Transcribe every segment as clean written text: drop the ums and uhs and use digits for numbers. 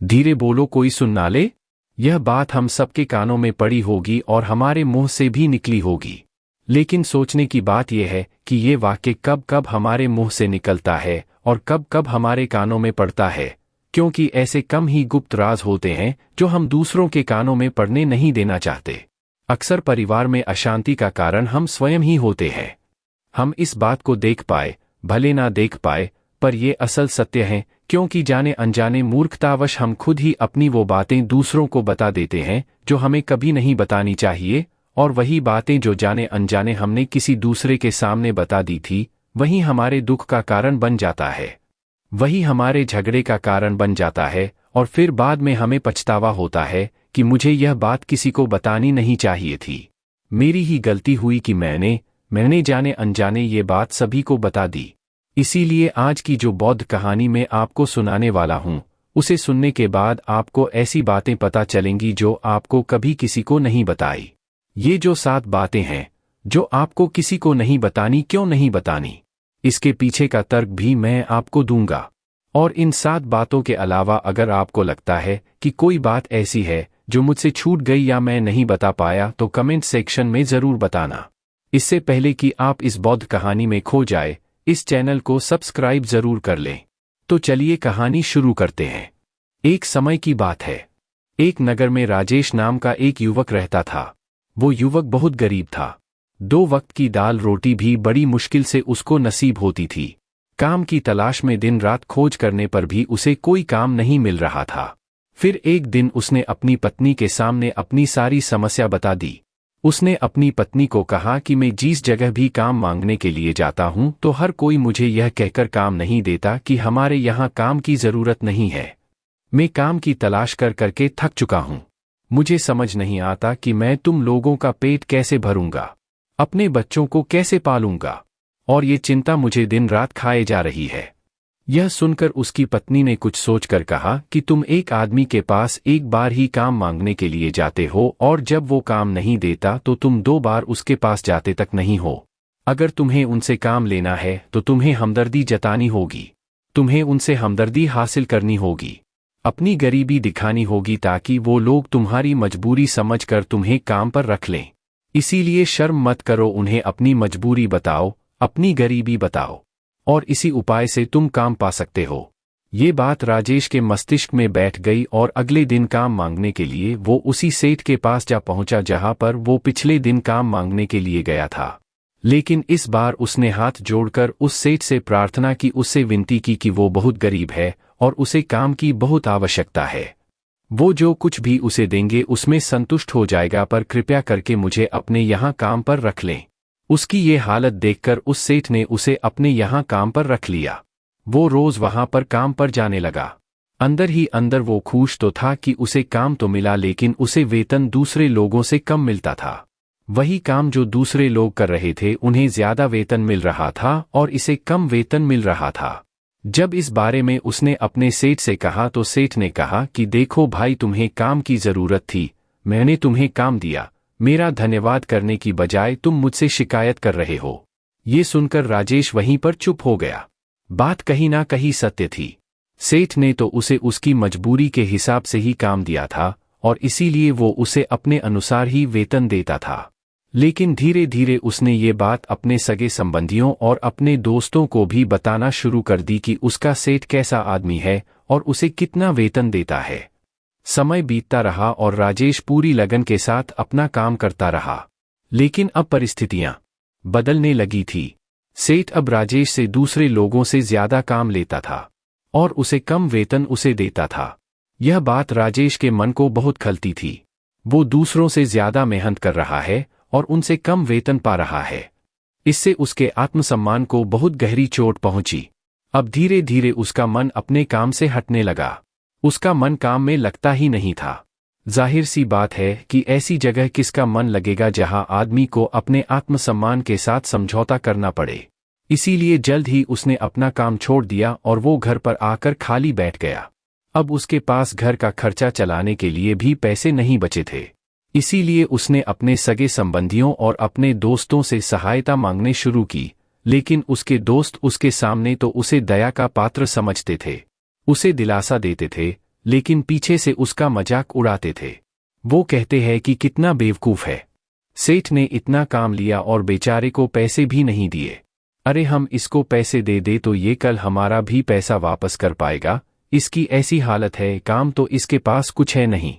धीरे बोलो, कोई सुन ना ले। यह बात हम सबके कानों में पड़ी होगी और हमारे मुंह से भी निकली होगी, लेकिन सोचने की बात यह है कि ये वाक्य कब कब हमारे मुंह से निकलता है और कब कब हमारे कानों में पड़ता है, क्योंकि ऐसे कम ही गुप्त राज होते हैं जो हम दूसरों के कानों में पड़ने नहीं देना चाहते। अक्सर परिवार में अशांति का कारण हम स्वयं ही होते हैं। हम इस बात को देख पाए, भले ना देख पाए, पर यह असल सत्य है, क्योंकि जाने अनजाने मूर्खतावश हम खुद ही अपनी वो बातें दूसरों को बता देते हैं जो हमें कभी नहीं बतानी चाहिए, और वही बातें जो जाने अनजाने हमने किसी दूसरे के सामने बता दी थी, वही हमारे दुख का कारण बन जाता है, वही हमारे झगड़े का कारण बन जाता है, और फिर बाद में हमें पछतावा होता है कि मुझे यह बात किसी को बतानी नहीं चाहिए थी। मेरी ही गलती हुई कि मैंने जाने अनजाने ये बात सभी को बता दी। इसीलिए आज की जो बौद्ध कहानी मैं आपको सुनाने वाला हूँ, उसे सुनने के बाद आपको ऐसी बातें पता चलेंगी जो आपको कभी किसी को नहीं बताई। ये जो 7 बातें हैं जो आपको किसी को नहीं बतानी, क्यों नहीं बतानी, इसके पीछे का तर्क भी मैं आपको दूंगा। और इन 7 बातों के अलावा अगर आपको लगता है कि कोई बात ऐसी है जो मुझसे छूट गई या मैं नहीं बता पाया, तो कमेंट सेक्शन में ज़रूर बताना। इससे पहले कि आप इस बौद्ध कहानी में खो जाए, इस चैनल को सब्सक्राइब जरूर कर लें। तो चलिए कहानी शुरू करते हैं। एक समय की बात है। एक नगर में राजेश नाम का एक युवक रहता था। वो युवक बहुत गरीब था। 2 वक्त की दाल रोटी भी बड़ी मुश्किल से उसको नसीब होती थी। काम की तलाश में दिन रात खोज करने पर भी उसे कोई काम नहीं मिल रहा था। फिर एक दिन उसने अपनी पत्नी के सामने अपनी सारी समस्या बता दी। उसने अपनी पत्नी को कहा कि मैं जिस जगह भी काम मांगने के लिए जाता हूं तो हर कोई मुझे यह कहकर काम नहीं देता कि हमारे यहाँ काम की जरूरत नहीं है। मैं काम की तलाश कर करके थक चुका हूं। मुझे समझ नहीं आता कि मैं तुम लोगों का पेट कैसे भरूंगा, अपने बच्चों को कैसे पालूंगा, और ये चिंता मुझे दिन रात खाए जा रही है। यह सुनकर उसकी पत्नी ने कुछ सोचकर कहा कि तुम एक आदमी के पास एक बार ही काम मांगने के लिए जाते हो, और जब वो काम नहीं देता तो तुम 2 बार उसके पास जाते तक नहीं हो। अगर तुम्हें उनसे काम लेना है तो तुम्हें हमदर्दी जतानी होगी, तुम्हें उनसे हमदर्दी हासिल करनी होगी, अपनी गरीबी दिखानी होगी, ताकि वो लोग तुम्हारी मजबूरी समझकर तुम्हें काम पर रख लें। इसीलिए शर्म मत करो, उन्हें अपनी मजबूरी बताओ, अपनी गरीबी बताओ, और इसी उपाय से तुम काम पा सकते हो। ये बात राजेश के मस्तिष्क में बैठ गई और अगले दिन काम मांगने के लिए वो उसी सेठ के पास जा पहुंचा जहां पर वो पिछले दिन काम मांगने के लिए गया था। लेकिन इस बार उसने हाथ जोड़कर उस सेठ से प्रार्थना की, उससे विनती की कि वो बहुत गरीब है और उसे काम की बहुत आवश्यकता है। वो जो कुछ भी उसे देंगे उसमें संतुष्ट हो जाएगा, पर कृपया करके मुझे अपने यहाँ काम पर रख लें। उसकी ये हालत देखकर उस सेठ ने उसे अपने यहाँ काम पर रख लिया। वो रोज वहां पर काम पर जाने लगा। अंदर ही अंदर वो खुश तो था कि उसे काम तो मिला, लेकिन उसे वेतन दूसरे लोगों से कम मिलता था। वही काम जो दूसरे लोग कर रहे थे उन्हें ज्यादा वेतन मिल रहा था और इसे कम वेतन मिल रहा था। जब इस बारे में उसने अपने सेठ से कहा तो सेठ ने कहा कि देखो भाई, तुम्हें काम की जरूरत थी, मैंने तुम्हें काम दिया, मेरा धन्यवाद करने की बजाय तुम मुझसे शिकायत कर रहे हो। ये सुनकर राजेश वहीं पर चुप हो गया। बात कहीं ना कहीं सत्य थी। सेठ ने तो उसे उसकी मजबूरी के हिसाब से ही काम दिया था और इसीलिए वो उसे अपने अनुसार ही वेतन देता था। लेकिन धीरे धीरे उसने ये बात अपने सगे संबंधियों और अपने दोस्तों को भी बताना शुरू कर दी कि उसका सेठ कैसा आदमी है और उसे कितना वेतन देता है। समय बीतता रहा और राजेश पूरी लगन के साथ अपना काम करता रहा। लेकिन अब परिस्थितियां बदलने लगी थी। सेठ अब राजेश से दूसरे लोगों से ज्यादा काम लेता था और उसे कम वेतन उसे देता था। यह बात राजेश के मन को बहुत खलती थी। वो दूसरों से ज्यादा मेहनत कर रहा है और उनसे कम वेतन पा रहा है। इससे उसके आत्मसम्मान को बहुत गहरी चोट पहुंची। अब धीरे धीरे उसका मन अपने काम से हटने लगा। उसका मन काम में लगता ही नहीं था। जाहिर सी बात है कि ऐसी जगह किसका मन लगेगा जहां आदमी को अपने आत्मसम्मान के साथ समझौता करना पड़े। इसीलिए जल्द ही उसने अपना काम छोड़ दिया और वो घर पर आकर खाली बैठ गया। अब उसके पास घर का खर्चा चलाने के लिए भी पैसे नहीं बचे थे। इसीलिए उसने अपने सगे संबंधियों और अपने दोस्तों से सहायता मांगने शुरू की। लेकिन उसके दोस्त उसके सामने तो उसे दया का पात्र समझते थे, उसे दिलासा देते थे, लेकिन पीछे से उसका मजाक उड़ाते थे। वो कहते हैं कि कितना बेवकूफ है, सेठ ने इतना काम लिया और बेचारे को पैसे भी नहीं दिए। अरे हम इसको पैसे दे दे तो ये कल हमारा भी पैसा वापस कर पाएगा, इसकी ऐसी हालत है, काम तो इसके पास कुछ है नहीं,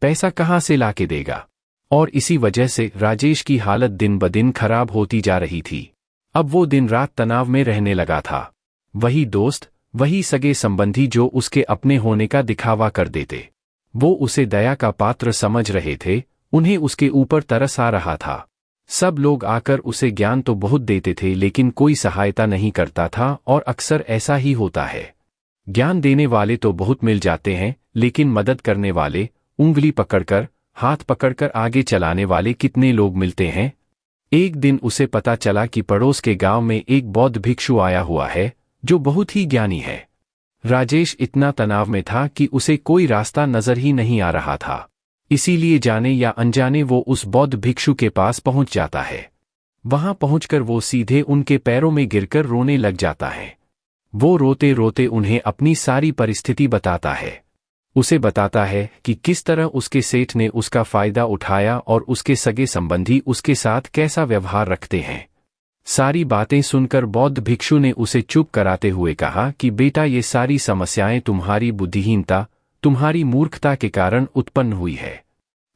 पैसा कहाँ से लाके देगा। और इसी वजह से राजेश की हालत दिन ब दिन खराब होती जा रही थी। अब वो दिन रात तनाव में रहने लगा था। वही दोस्त, वही सगे संबंधी जो उसके अपने होने का दिखावा कर देते, वो उसे दया का पात्र समझ रहे थे, उन्हें उसके ऊपर तरस आ रहा था। सब लोग आकर उसे ज्ञान तो बहुत देते थे लेकिन कोई सहायता नहीं करता था, और अक्सर ऐसा ही होता है। ज्ञान देने वाले तो बहुत मिल जाते हैं, लेकिन मदद करने वाले, उंगली पकड़कर, हाथ पकड़कर आगे चलाने वाले कितने लोग मिलते हैं। एक दिन उसे पता चला कि पड़ोस के गांव में एक बौद्ध भिक्षु आया हुआ है जो बहुत ही ज्ञानी है। राजेश इतना तनाव में था कि उसे कोई रास्ता नजर ही नहीं आ रहा था, इसीलिए जाने या अनजाने वो उस बौद्ध भिक्षु के पास पहुंच जाता है। वहां पहुंचकर वो सीधे उनके पैरों में गिरकर रोने लग जाता है। वो रोते रोते उन्हें अपनी सारी परिस्थिति बताता है। उसे बताता है कि किस तरह उसके सेठ ने उसका फायदा उठाया और उसके सगे संबंधी उसके साथ कैसा व्यवहार रखते हैं। सारी बातें सुनकर बौद्ध भिक्षु ने उसे चुप कराते हुए कहा कि बेटा, ये सारी समस्याएं तुम्हारी बुद्धिहीनता, तुम्हारी मूर्खता के कारण उत्पन्न हुई है।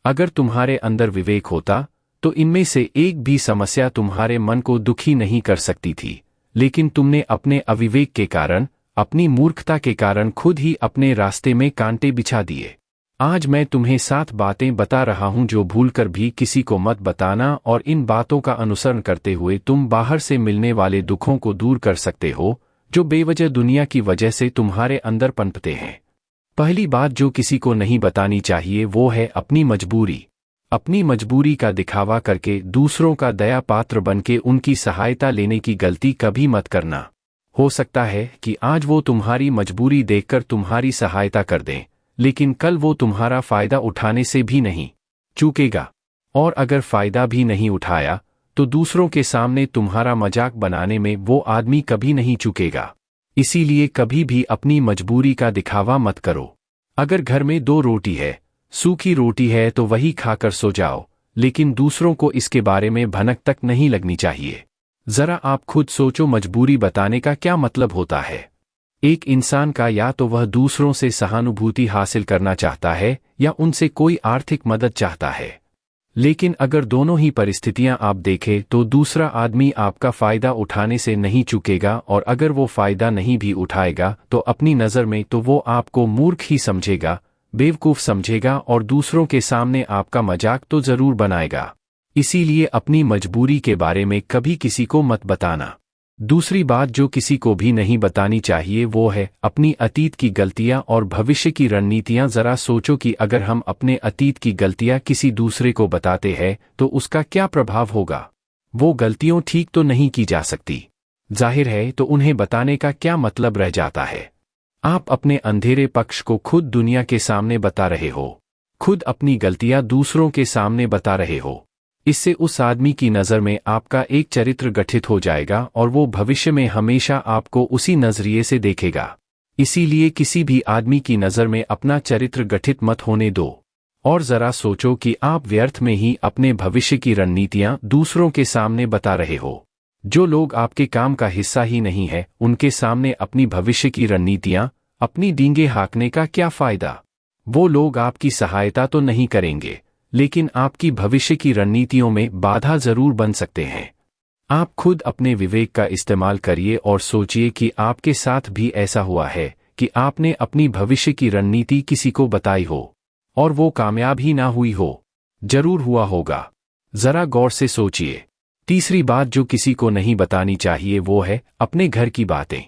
अगर तुम्हारे अंदर विवेक होता तो इनमें से एक भी समस्या तुम्हारे मन को दुखी नहीं कर सकती थी, लेकिन तुमने अपने अविवेक के कारण, अपनी मूर्खता के कारण खुद ही अपने रास्ते में कांटे बिछा दिए। आज मैं तुम्हें 7 बातें बता रहा हूं जो भूलकर भी किसी को मत बताना, और इन बातों का अनुसरण करते हुए तुम बाहर से मिलने वाले दुखों को दूर कर सकते हो जो बेवजह दुनिया की वजह से तुम्हारे अंदर पनपते हैं। पहली बात जो किसी को नहीं बतानी चाहिए वो है अपनी मजबूरी। अपनी मजबूरी का दिखावा करके दूसरों का दया पात्र बनके उनकी सहायता लेने की गलती कभी मत करना। हो सकता है कि आज वो तुम्हारी मजबूरी देखकर तुम्हारी सहायता कर दें, लेकिन कल वो तुम्हारा फायदा उठाने से भी नहीं चूकेगा, और अगर फायदा भी नहीं उठाया तो दूसरों के सामने तुम्हारा मजाक बनाने में वो आदमी कभी नहीं चूकेगा। इसीलिए कभी भी अपनी मजबूरी का दिखावा मत करो। अगर घर में 2 रोटी है, सूखी रोटी है तो वही खाकर सो जाओ, लेकिन दूसरों को इसके बारे में भनक तक नहीं लगनी चाहिए। जरा आप खुद सोचो, मजबूरी बताने का क्या मतलब होता है। एक इंसान का या तो वह दूसरों से सहानुभूति हासिल करना चाहता है या उनसे कोई आर्थिक मदद चाहता है, लेकिन अगर दोनों ही परिस्थितियां आप देखें तो दूसरा आदमी आपका फायदा उठाने से नहीं चूकेगा, और अगर वो फायदा नहीं भी उठाएगा तो अपनी नज़र में तो वो आपको मूर्ख ही समझेगा, बेवकूफ़ समझेगा, और दूसरों के सामने आपका मजाक तो जरूर बनाएगा। इसीलिए अपनी मजबूरी के बारे में कभी किसी को मत बताना। दूसरी बात जो किसी को भी नहीं बतानी चाहिए वो है अपनी अतीत की गलतियां और भविष्य की रणनीतियां। जरा सोचो कि अगर हम अपने अतीत की गलतियां किसी दूसरे को बताते हैं तो उसका क्या प्रभाव होगा। वो गलतियां ठीक तो नहीं की जा सकती, जाहिर है, तो उन्हें बताने का क्या मतलब रह जाता है। आप अपने अंधेरे पक्ष को खुद दुनिया के सामने बता रहे हो, खुद अपनी गलतियां दूसरों के सामने बता रहे हो। इससे उस आदमी की नज़र में आपका एक चरित्र गठित हो जाएगा और वो भविष्य में हमेशा आपको उसी नजरिए से देखेगा। इसीलिए किसी भी आदमी की नज़र में अपना चरित्र गठित मत होने दो। और जरा सोचो कि आप व्यर्थ में ही अपने भविष्य की रणनीतियां दूसरों के सामने बता रहे हो। जो लोग आपके काम का हिस्सा ही नहीं है, उनके सामने अपनी भविष्य की रणनीतियां, अपनी डींगे हाँकने का क्या फायदा। वो लोग आपकी सहायता तो नहीं करेंगे, लेकिन आपकी भविष्य की रणनीतियों में बाधा जरूर बन सकते हैं। आप खुद अपने विवेक का इस्तेमाल करिए और सोचिए कि आपके साथ भी ऐसा हुआ है कि आपने अपनी भविष्य की रणनीति किसी को बताई हो और वो कामयाब ही ना हुई हो। जरूर हुआ होगा, जरा गौर से सोचिए। तीसरी बात जो किसी को नहीं बतानी चाहिए वो है अपने घर की बातें।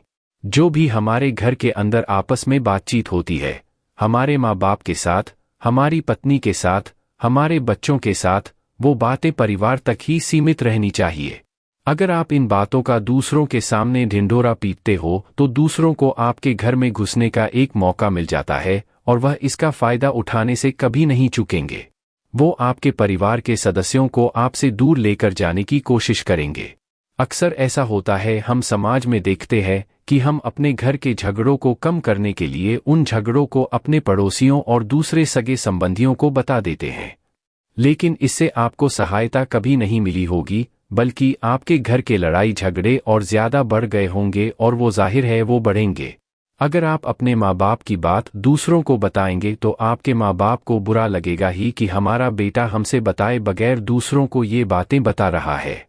जो भी हमारे घर के अंदर आपस में बातचीत होती है, हमारे माँ बाप के साथ, हमारी पत्नी के साथ, हमारे बच्चों के साथ, वो बातें परिवार तक ही सीमित रहनी चाहिए। अगर आप इन बातों का दूसरों के सामने ढिंढोरा पीटते हो तो दूसरों को आपके घर में घुसने का एक मौका मिल जाता है और वह इसका फायदा उठाने से कभी नहीं चूकेंगे। वो आपके परिवार के सदस्यों को आपसे दूर लेकर जाने की कोशिश करेंगे। अक्सर ऐसा होता है, हम समाज में देखते हैं कि हम अपने घर के झगड़ों को कम करने के लिए उन झगड़ों को अपने पड़ोसियों और दूसरे सगे संबंधियों को बता देते हैं। लेकिन इससे आपको सहायता कभी नहीं मिली होगी, बल्कि आपके घर के लड़ाई झगड़े और ज्यादा बढ़ गए होंगे, और वो जाहिर है वो बढ़ेंगे। अगर आप अपने माँ बाप की बात दूसरों को बताएंगे तो आपके माँ बाप को बुरा लगेगा ही कि हमारा बेटा हमसे बताए बगैर दूसरों को ये बातें बता रहा है।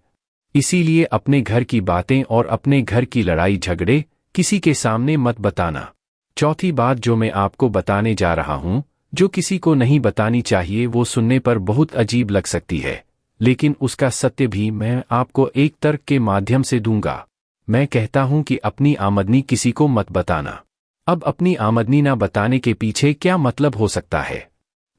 इसीलिए अपने घर की बातें और अपने घर की लड़ाई झगड़े किसी के सामने मत बताना। चौथी बात जो मैं आपको बताने जा रहा हूं, जो किसी को नहीं बतानी चाहिए, वो सुनने पर बहुत अजीब लग सकती है, लेकिन उसका सत्य भी मैं आपको एक तर्क के माध्यम से दूंगा। मैं कहता हूं कि अपनी आमदनी किसी को मत बताना। अब अपनी आमदनी ना बताने के पीछे क्या मतलब हो सकता है?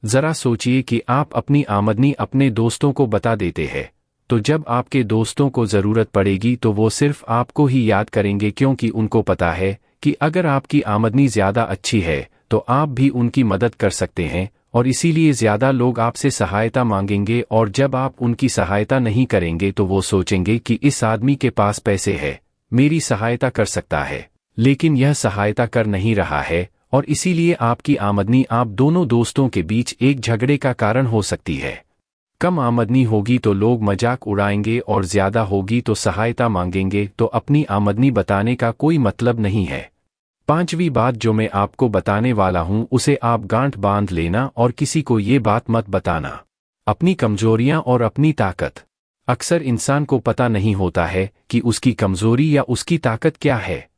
जरा सोचिए कि आप अपनी आमदनी अपने दोस्तों को बता देते हैं, तो जब आपके दोस्तों को जरूरत पड़ेगी तो वो सिर्फ आपको ही याद करेंगे, क्योंकि उनको पता है कि अगर आपकी आमदनी ज्यादा अच्छी है तो आप भी उनकी मदद कर सकते हैं, और इसीलिए ज्यादा लोग आपसे सहायता मांगेंगे। और जब आप उनकी सहायता नहीं करेंगे तो वो सोचेंगे कि इस आदमी के पास पैसे है, मेरी सहायता कर सकता है, लेकिन यह सहायता कर नहीं रहा है, और इसीलिए आपकी आमदनी आप दोनों दोस्तों के बीच एक झगड़े का कारण हो सकती है। कम आमदनी होगी तो लोग मजाक उड़ाएंगे, और ज्यादा होगी तो सहायता मांगेंगे, तो अपनी आमदनी बताने का कोई मतलब नहीं है। पांचवी बात जो मैं आपको बताने वाला हूं, उसे आप गांठ बांध लेना और किसी को ये बात मत बताना। अपनी कमजोरियां और अपनी ताकत। अक्सर इंसान को पता नहीं होता है कि उसकी कमजोरी या उसकी ताकत क्या है,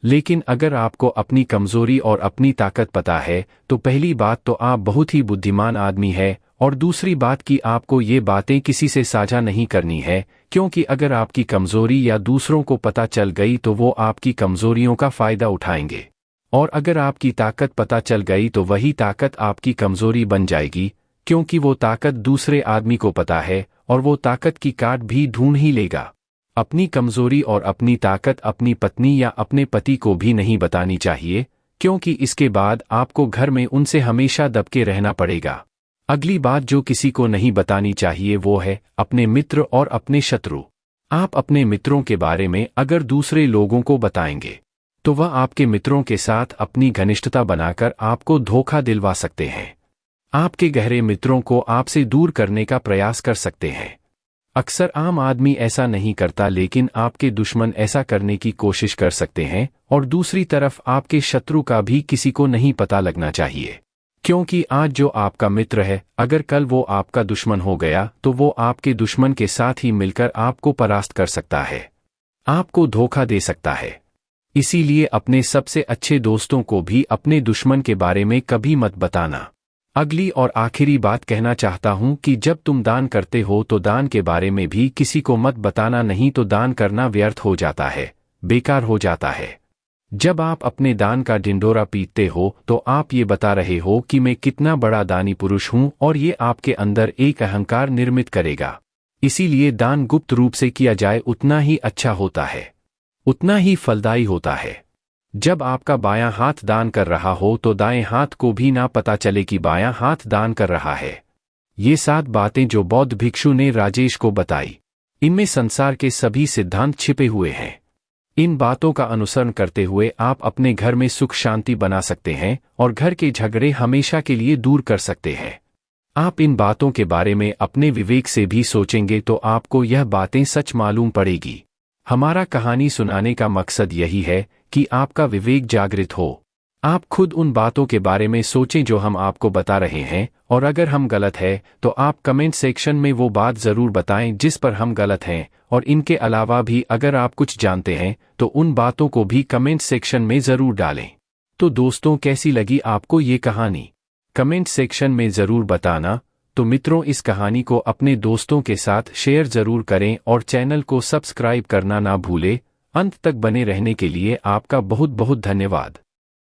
लेकिन अगर आपको अपनी कमजोरी और अपनी ताकत पता है तो पहली बात तो आप बहुत ही बुद्धिमान आदमी है, और दूसरी बात कि आपको ये बातें किसी से साझा नहीं करनी है, क्योंकि अगर आपकी कमजोरी या दूसरों को पता चल गई तो वो आपकी कमजोरियों का फायदा उठाएंगे, और अगर आपकी ताकत पता चल गई तो वही ताकत आपकी कमजोरी बन जाएगी, क्योंकि वो ताकत दूसरे आदमी को पता है, और वो ताकत की काट भी ढूंढ ही लेगा। अपनी कमजोरी और अपनी ताकत अपनी पत्नी या अपने पति को भी नहीं बतानी चाहिए, क्योंकि इसके बाद आपको घर में उनसे हमेशा दबके रहना पड़ेगा। अगली बात जो किसी को नहीं बतानी चाहिए वो है अपने मित्र और अपने शत्रु। आप अपने मित्रों के बारे में अगर दूसरे लोगों को बताएंगे तो वह आपके मित्रों के साथ अपनी घनिष्ठता बनाकर आपको धोखा दिलवा सकते हैं। आपके गहरे मित्रों को आपसे दूर करने का प्रयास कर सकते हैं। अक्सर आम आदमी ऐसा नहीं करता, लेकिन आपके दुश्मन ऐसा करने की कोशिश कर सकते हैं, और दूसरी तरफ आपके शत्रु का भी किसी को नहीं पता लगना चाहिए, क्योंकि आज जो आपका मित्र है, अगर कल वो आपका दुश्मन हो गया तो वो आपके दुश्मन के साथ ही मिलकर आपको परास्त कर सकता है, आपको धोखा दे सकता है। इसीलिए अपने सबसे अच्छे दोस्तों को भी अपने दुश्मन के बारे में कभी मत बताना। अगली और आखिरी बात कहना चाहता हूं कि जब तुम दान करते हो तो दान के बारे में भी किसी को मत बताना, नहीं तो दान करना व्यर्थ हो जाता है, बेकार हो जाता है। जब आप अपने दान का ढिंढोरा पीटते हो तो आप ये बता रहे हो कि मैं कितना बड़ा दानी पुरुष हूं, और ये आपके अंदर एक अहंकार निर्मित करेगा। इसीलिए दान गुप्त रूप से किया जाए उतना ही अच्छा होता है, उतना ही फलदायी होता है। जब आपका बायां हाथ दान कर रहा हो तो दाएं हाथ को भी ना पता चले कि बायां हाथ दान कर रहा है। ये 7 बातें जो बौद्ध भिक्षु ने राजेश को बताई, इनमें संसार के सभी सिद्धांत छिपे हुए हैं। इन बातों का अनुसरण करते हुए आप अपने घर में सुख शांति बना सकते हैं, और घर के झगड़े हमेशा के लिए दूर कर सकते हैं। आप इन बातों के बारे में अपने विवेक से भी सोचेंगे तो आपको यह बातें सच मालूम पड़ेगी। हमारा कहानी सुनाने का मकसद यही है कि आपका विवेक जागृत हो। आप खुद उन बातों के बारे में सोचें जो हम आपको बता रहे हैं, और अगर हम गलत हैं तो आप कमेंट सेक्शन में वो बात जरूर बताएं जिस पर हम गलत हैं, और इनके अलावा भी अगर आप कुछ जानते हैं तो उन बातों को भी कमेंट सेक्शन में जरूर डालें। तो दोस्तों, कैसी लगी आपको ये कहानी? कमेंट सेक्शन में जरूर बताना। तो मित्रों, इस कहानी को अपने दोस्तों के साथ शेयर जरूर करें, और चैनल को सब्सक्राइब करना ना भूलें। अंत तक बने रहने के लिए आपका बहुत बहुत धन्यवाद।